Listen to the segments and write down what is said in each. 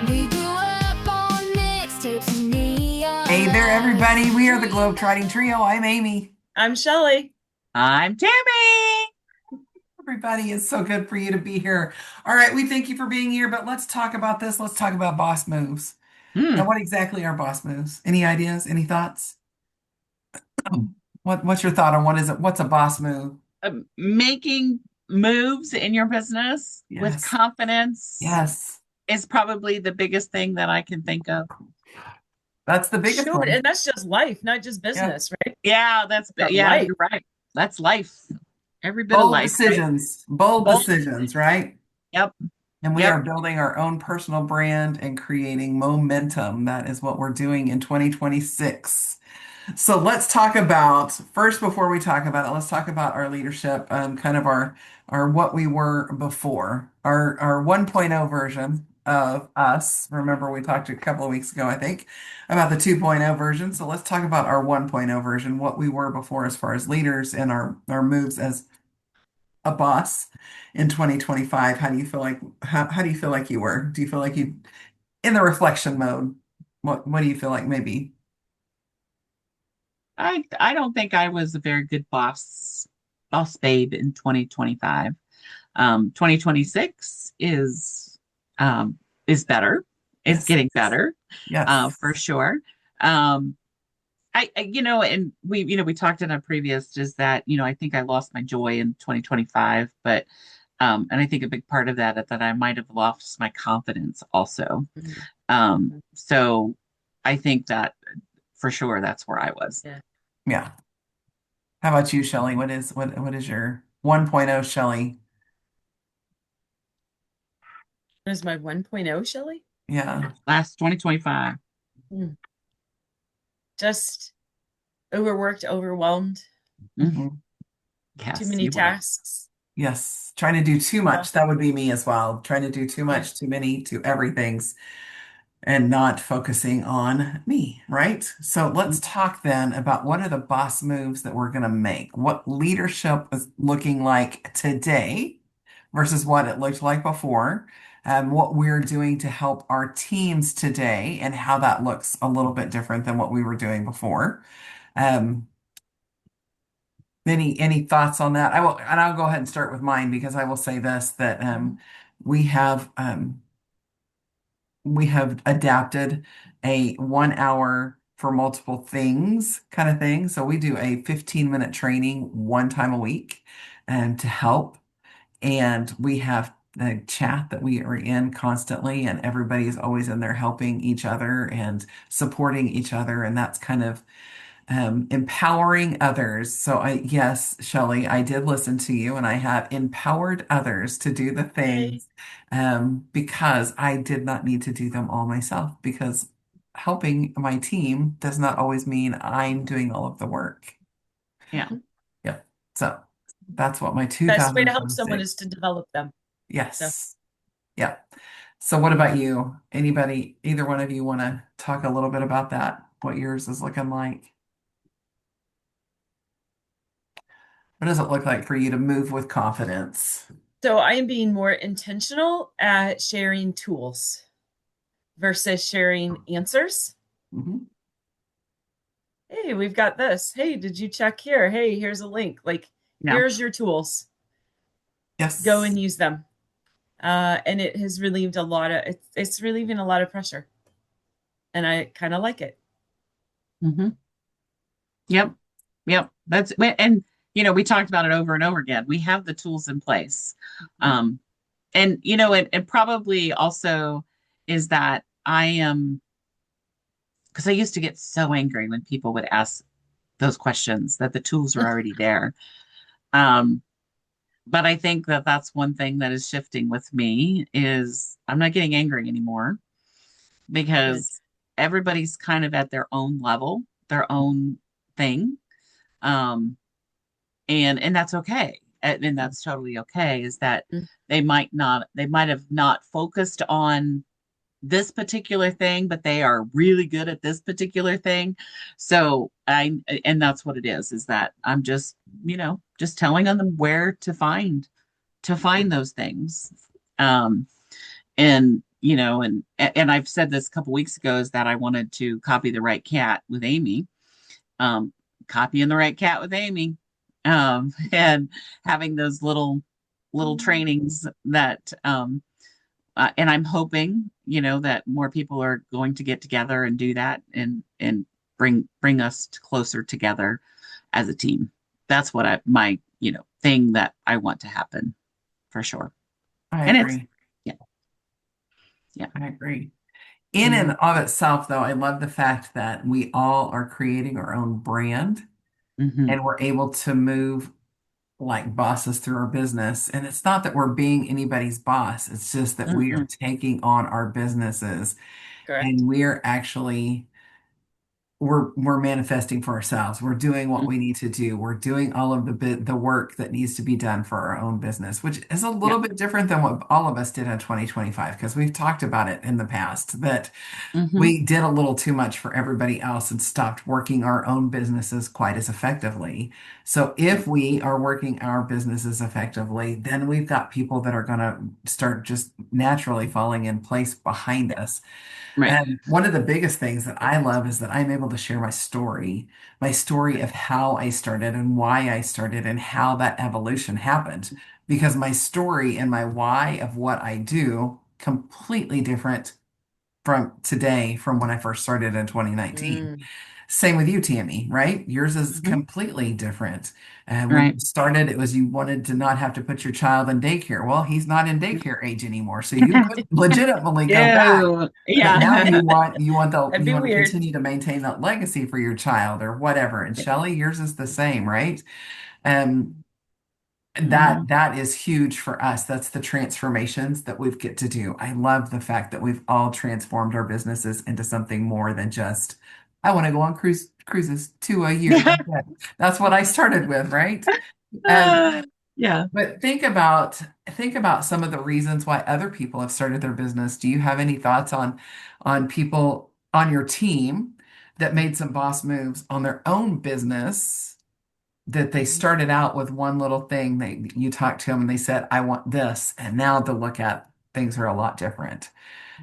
We grew up on mixtapes and neon. Hey there, everybody. We are the GlobeTrotting Trio. I'm Amy. I'm Shelley. I'm Tammy. Everybody, it's so good for you to be here. All right, we thank you for being here, but let's talk about this. Let's talk about boss moves. Now, Hmm. what exactly are boss moves? Any ideas? Any thoughts? What's your thought on what is it? What's a boss move? Making moves in your business with Yes. confidence Yes. is probably the biggest thing that I can think of. That's the biggest Sure, one. and that's just life, not just Yeah. business, right? Yeah, But yeah, life. you're right. That's life. Every bit of Bold life, right? decisions. Bold Bold. decisions, right? Yep. And we are Yep. building our own personal brand and creating momentum. That is what we're doing in 2026. So let's talk about first, before we talk about it, let's talk about our leadership, kind of our what we were before, our 1.0 version of us. Remember, we talked a couple of weeks ago, I think, about the 2.0 version. So let's talk about our 1.0 version, what we were before as far as leaders and our moves as a boss in 2025. How do you feel like how do you feel like you were? Do you feel like you in the reflection mode? What do you feel like maybe? I don't think I was a very good boss babe in 2025. 2026 is better. It's Yes. getting better, Yes. for sure. Um, and we talked in a previous is that, I think I lost my joy in 2025, but, and I think a big part of that is that I might have lost my confidence also. Mhm. So I think that for sure that's where I was. Yeah. Yeah. How about you, Shelley? What is your 1.0, Shelley? What is my 1.0, Shelley? Yeah. Last 2025. Hmm. Just overworked, overwhelmed, Mhm. Mhm. too Yes, many you were. tasks. Yes. Trying to do too Uh, much. That would be me as well. Trying to do too yeah. much, too many, too everything's, and not focusing on me, right? So let's talk then about what are the boss moves that we're going to make? What leadership is looking like today versus what it looked like before, what we're doing to help our teams today, and how that looks a little bit different than what we were doing before. Um, any thoughts on that? I will, and I'll go ahead and start with mine because I will say this that we have um, we have adapted a 1 hour for multiple things kind of thing. So we do a 15-minute training one time a week to help. And we have the chat that we are in constantly, and everybody is always in there helping each other and supporting each other. And that's kind of empowering others. So yes, Shelley, I did listen to you and I have empowered others to do the Yay. things because I did not need to do them all myself because helping my team does not always mean I'm doing all of the work. Yeah. Mhm. Yep. So that's what my Best way to help someone 2026. is to develop them. So, Yes. Yep. So what about you? Anybody, either one of you want to talk a little bit about that? What yours is looking like? What does it look like for you to move with confidence? so I am being more intentional at sharing tools versus sharing answers. Mhm. Hey, we've got this. Hey, did you check here? Hey, here's a link. Like, Yeah. here's your tools. Go Yes. and use them. And it has relieved a lot of it's relieving a lot of pressure, and I kind of like it. Hmm. Yep. Yep. And we talked about it over and over again. We have the tools in place. Um, and it probably also is that I am because I used to get so angry when people would ask those questions that the tools are already there. Um, but I think that that's one thing that is shifting with me is I'm not getting angry anymore Good. because everybody's kind of at their own level, their own thing. Um, and that's okay. And that's totally okay, is that Mm. they might have not focused on this particular thing, but they are really good at this particular thing. So and that's what it is that I'm just, just telling them where to find those things. Um, and and I've said this a couple weeks ago is that I wanted to copy the right cat with Amy, um, copying the right cat with Amy, and having those little trainings that and I'm hoping, that more people are going to get together and do that and bring us closer together as a team. That's what my, thing that I want to happen for sure. I And it's agree. yeah, yeah. I agree. In and Mhm, of itself, though, I love the fact that we all are creating our own brand mhm, and we're able to move like bosses through our business. And it's not that we're being anybody's boss, it's just that we are mhm. taking on our businesses Correct. and we're actually we're manifesting for ourselves. We're doing what Mm, we need to do. We're doing all of the work that needs to be done for our own business, which is a yeah. little bit different than what all of us did in 2025 because we've talked about it in the past that Hmm. we did a little too much for everybody else and stopped working our own businesses quite as effectively. So if we are working our businesses effectively, then we've got people that are going to start just naturally falling in place behind us. Right. And one of the biggest things that I love is that I'm able to share my story of how I started and why I started and how that evolution happened. Because my story and my why of what I do completely different from today from when I first started in 2019. Mm. Same with you, Tammy, right? Yours is Mhm. completely different. And when Right. you started, it was you wanted to not have to put your child in daycare. Well, he's not in daycare age anymore, so you could legitimately go back. Ew. But now Yeah. That'd you be want to weird. continue to maintain that legacy for your child or whatever. And Yeah. Shelley, yours is the same, right? Um, Mhm. that is huge for us. That's the transformations that we get to do. I love the fact that we've all transformed our businesses into something more than just, I want to go on cruises 2 a year. That's it. That's what I started with, right? Um, Yeah. but think about some of the reasons why other people have started their business. Do you have any thoughts on people on your team that made some boss moves on their own business? That they started out with one little thing. You talked to them and they said, I want this. And now the look at things are a lot different.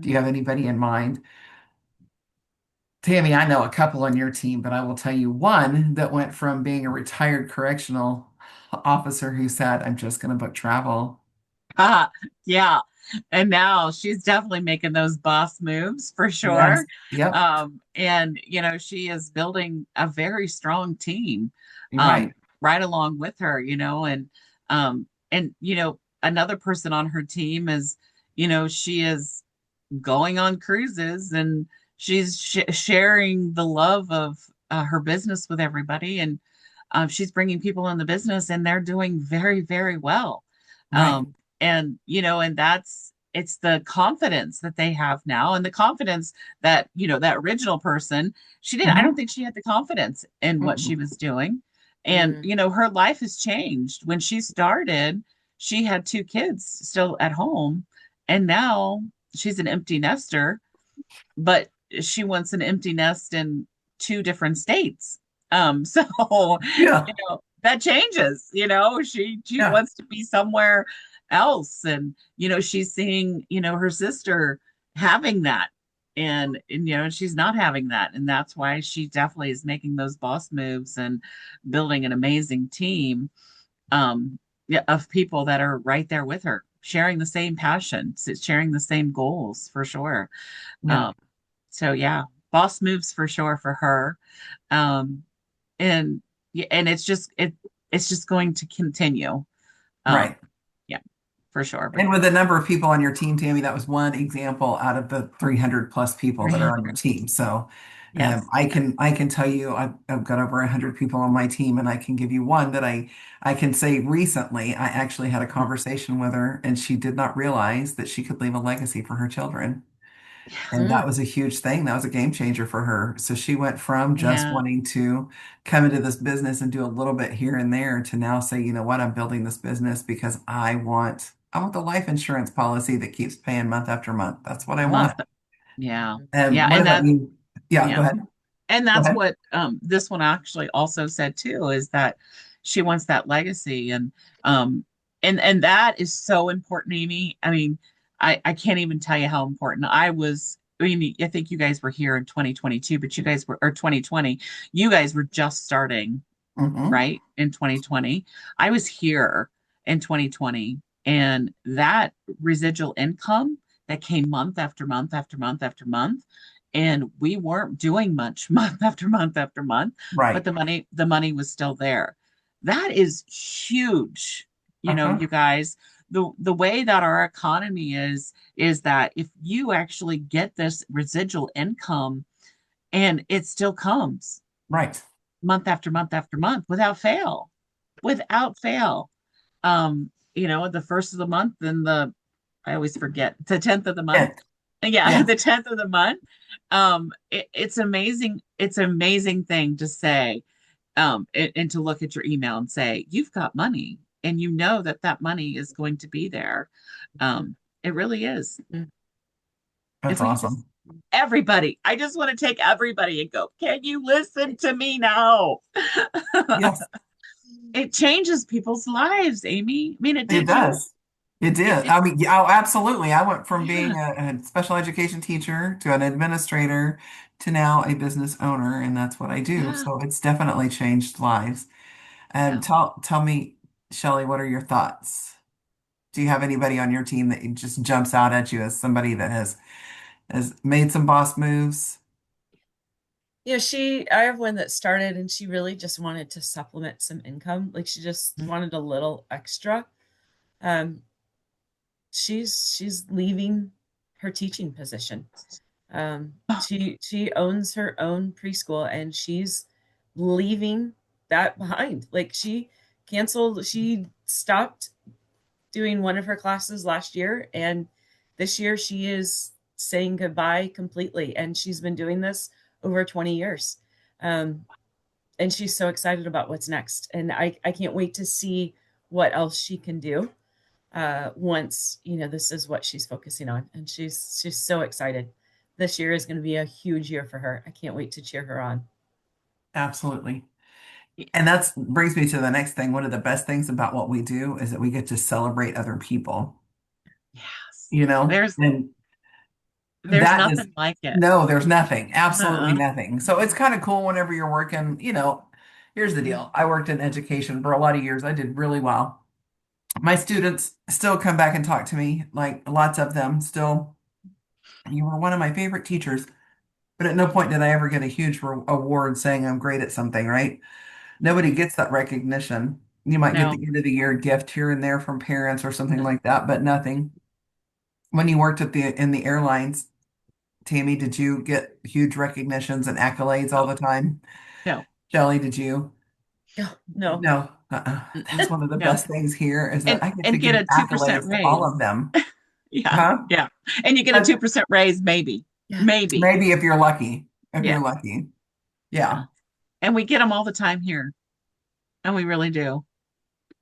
Do you have anybody in mind? Tammy, I know a couple on your team, but I will tell you one that went from being a retired correctional officer who said, I'm just going to book travel. Ah, yeah. And now she's definitely making those boss moves for Yes. sure. Yep. And she is building a very strong team, You're um, right. right along with her, and another person on her team is, she is going on cruises and she's sharing the love of her business with everybody, and she's bringing people in the business and they're doing very, very well. Right. And and it's the confidence that they have now, and the confidence that that original person, I don't Hmm. think she had the confidence in what she Mm-mm. was doing. And Mm. her life has changed. When she started, she had two kids still at home, and now she's an empty nester, but she wants an empty nest in two different states. So Yeah. that changes. She Yeah. wants to be somewhere else, and she's seeing her sister having that, and she's not having that, and that's why she definitely is making those boss moves and building an amazing team, yeah, of people that are right there with her, sharing the same passion, sharing the same goals for sure. Yeah. Um, so yeah, boss moves for sure for her. Um, and yeah, and it's just going to continue. Um, Right. yeah, for sure. But And with the number of people on your team, Tammy, that was one example out of the 300 plus people that are on your 300. team. So Yes. I can tell you I've got over 100 people on my team, and I can give you one that I can say recently I actually had a conversation with her, and she did not realize that she could leave a legacy for her children. And that Mm. was a huge thing. That was a game changer for her. So she went from just Yeah. wanting to come into this business and do a little bit here and there to now say, you know what, I'm building this business because I want the life insurance policy that keeps paying month after month. That's what I want. Month. Yeah. And Yeah. what And about that, you? Yeah, go yeah. ahead. And Go that's ahead. what this one actually also said too, is that she wants that legacy, um and that is so important, Amy. I mean, I can't even tell you how important I mean, I think you guys were here in 2022, but you guys were, or 2020, you guys were just starting, Hmm. right? In 2020. I was here in 2020, and that residual income that came month after month after month after month, and we weren't doing much month after month after month, but Right. the money was still there. That is huge. Uh-huh. You guys, the way that our economy is that if you actually get this residual income and it still comes Right. month after month after month without fail. The first of the month and I always forget the 10th of the month. Yeah. Yeah, Yeah. the 10th of the month. It's amazing. It's an amazing thing to say, and to look at your email and say, you've got money and you know that that money is going to be there. It really is. Mm. That's If we could just, awesome. everybody, I just want to take everybody and go, can you listen to me now? Yes, It changes people's lives, Amy. I mean, it it did you. does. It It did. did. I mean, yeah, oh, absolutely. I went from being Yeah. a special education teacher to an administrator to now a business owner, and that's what I do. Yeah. So it's definitely changed lives. And Yeah. tell me, Shelley, what are your thoughts? Do you have anybody on your team that just jumps out at you as somebody that has made some boss moves? Yeah, I have one that started and she really just wanted to supplement some income. Like she just wanted a little extra. Um, she's leaving her teaching position. She owns her own preschool and she's leaving that behind. Like she stopped doing one of her classes last year, and this year she is saying goodbye completely. And she's been doing this over 20 years. Um, and she's so excited about what's next. And I can't wait to see what else she can do once, this is what she's focusing on. And she's so excited. This year is going to be a huge year for her. I can't wait to cheer her on. Absolutely. And that brings me to the next thing. One of the best things about what we do is that we get to celebrate other people, Yes. you know? There's And there's that is, nothing like it. no, there's nothing, absolutely Uh-uh. nothing. So it's kind of cool whenever you're working, here's the deal. I worked in education for a lot of years. I did really well. My students still come back and talk to me, like lots of them still. You were one of my favorite teachers, but at no point did I ever get a huge award saying I'm great at something, right? Nobody gets that recognition. You might get No, the end of the year gift here and there from parents or something No. like that, but nothing. When you worked in the airlines, Tammy, did you get huge recognitions and accolades all no, the time? no, Shelley, did you? No. No. That's Mm-mm. one of the no. best things here is that I get to And get give a 2% accolades to all raise. of them. Yeah, Huh? yeah. And you get a But 2% raise, maybe. Yeah. Maybe. maybe if you're lucky. If Yeah, you're lucky. yeah. Yeah. And we get them all the time here. And we really do.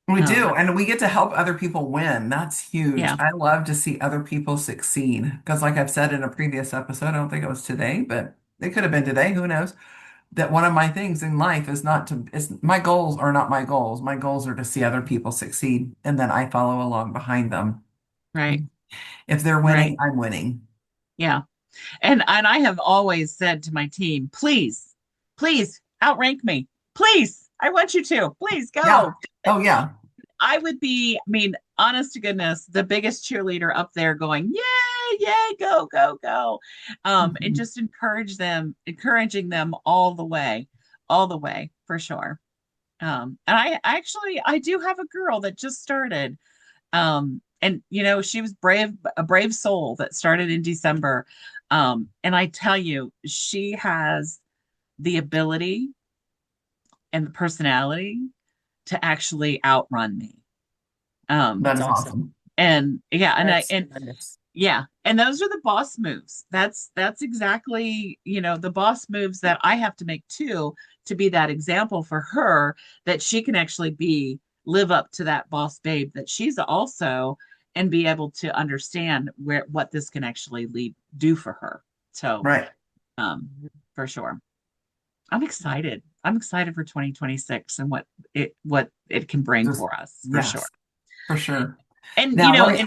We do, Um, and we get to help other people win. That's huge. yeah, I love to see other people succeed because, like I've said in a previous episode, I don't think it was today, but it could have been today, who knows? That one of my things in life is not to, it's my goals are not my goals. My goals are to see other people succeed, and then I follow along behind them. right, If they're right. winning, I'm winning. Yeah. And I have always said to my team, please, please outrank me. Please. I want you to. Please Yeah. go. Oh, yeah. I would be, I mean, honest to goodness, the biggest cheerleader up there going, yay, yay, go, go, go. And Mhm. just encouraging them all the way for sure. And I do have a girl that just started. And she was a brave soul that started in December. And I tell you, she has the ability and the personality to actually outrun me. That That's is awesome. awesome. And yeah, That's and tremendous. yeah, and those are the boss moves. That's exactly, the boss moves that I have to make too, to be that example for her, that she can actually live up to that boss babe that she's also, and be able to understand what this can actually do for her. So, Right. um, for sure. I'm excited. I'm excited for 2026 and what it can bring Just, for us, for sure. yes, for sure. And Now, let me,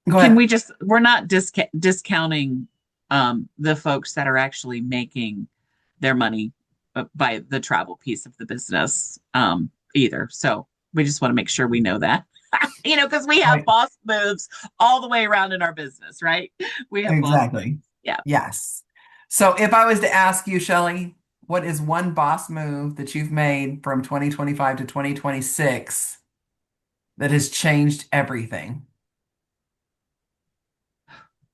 and Go Can ahead. we just, we're not discounting the folks that are actually making their money by the travel piece of the business either. So we just want to make sure we know that. Because we have Right. boss moves all the way around in our business, right? We have boss moves. Exactly. Yeah. Yes. So if I was to ask you, Shelley, what is one boss move that you've made from 2025 to 2026 that has changed everything?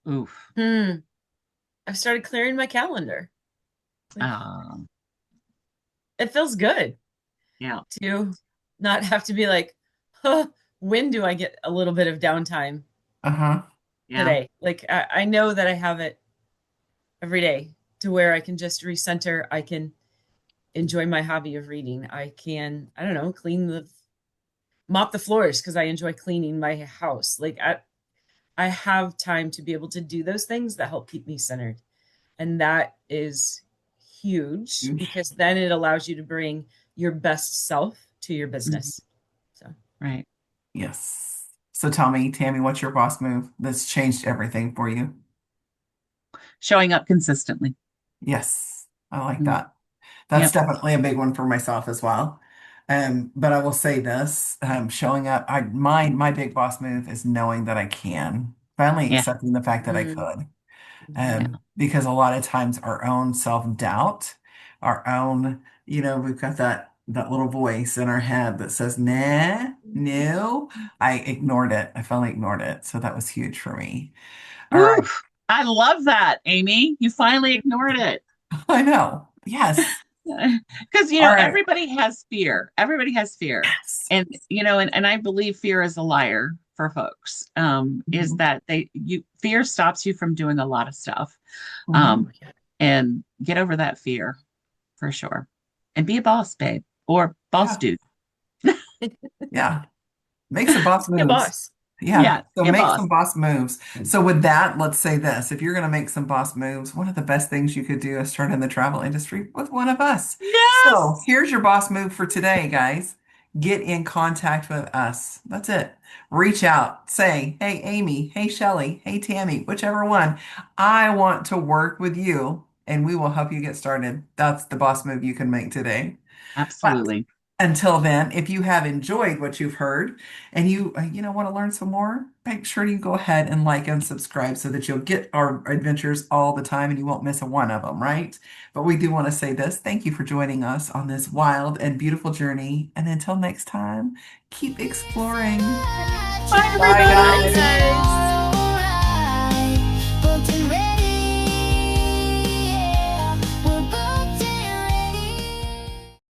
Oof. I've started clearing my calendar. Like, Um, it feels good yeah. to not have to be like, huh, when do I get a little bit of downtime Uh-huh. Yeah. today? Like, I know that I have it every day to where I can just recenter. I can enjoy my hobby of reading. I can, I don't know, mop the floors because I enjoy cleaning my house. Like, I have time to be able to do those things that help keep me centered. And that is huge Huge. because then it allows you to bring your best self to your Mhm. business. So, Right. Yes. So tell me, Tammy, what's your boss move that's changed everything for you? Showing up consistently. Yes, I like Mm. that. That's Yep. definitely a big one for myself as well. But I will say this, showing up, my big boss move is knowing that I can, finally Yeah. accepting the fact that I mm, could. mhm. Yeah. Because a lot of times our own self-doubt, our own, we've got that little voice in our head that says, nah, no. I ignored it. I finally ignored it. So that was huge for me. All right. Oof. I love that, Amy. You finally ignored it. I know. Yes. Because, All right. everybody has fear. Everybody has fear. Yes. And, and I believe fear is a liar for folks. Is Mhm. that fear stops you from doing a lot of stuff. Mhm. Um, and get over that fear for sure. And be a boss, babe, or boss Yeah. dude. Yeah. Make some boss Be a moves. boss. Yeah. Yeah, So be a make boss. some boss moves. So with that, let's say this. If you're going to make some boss moves, one of the best things you could do is start in the travel industry with one of us. So Yes. here's your boss move for today, guys. Get in contact with us. That's it. Reach out. Say, hey, Amy. Hey, Shelley. Hey, Tammy. Whichever one. I want to work with you and we will help you get started. That's the boss move you can make today. But Absolutely. until then, if you have enjoyed what you've heard and you want to learn some more, make sure you go ahead and like and subscribe so that you'll get our adventures all the time and you won't miss a one of them, right? But we do want to say this. Thank you for joining us on this wild and beautiful journey. And until next time, keep exploring. Bye, Bye, Bye, everybody. guys. guys.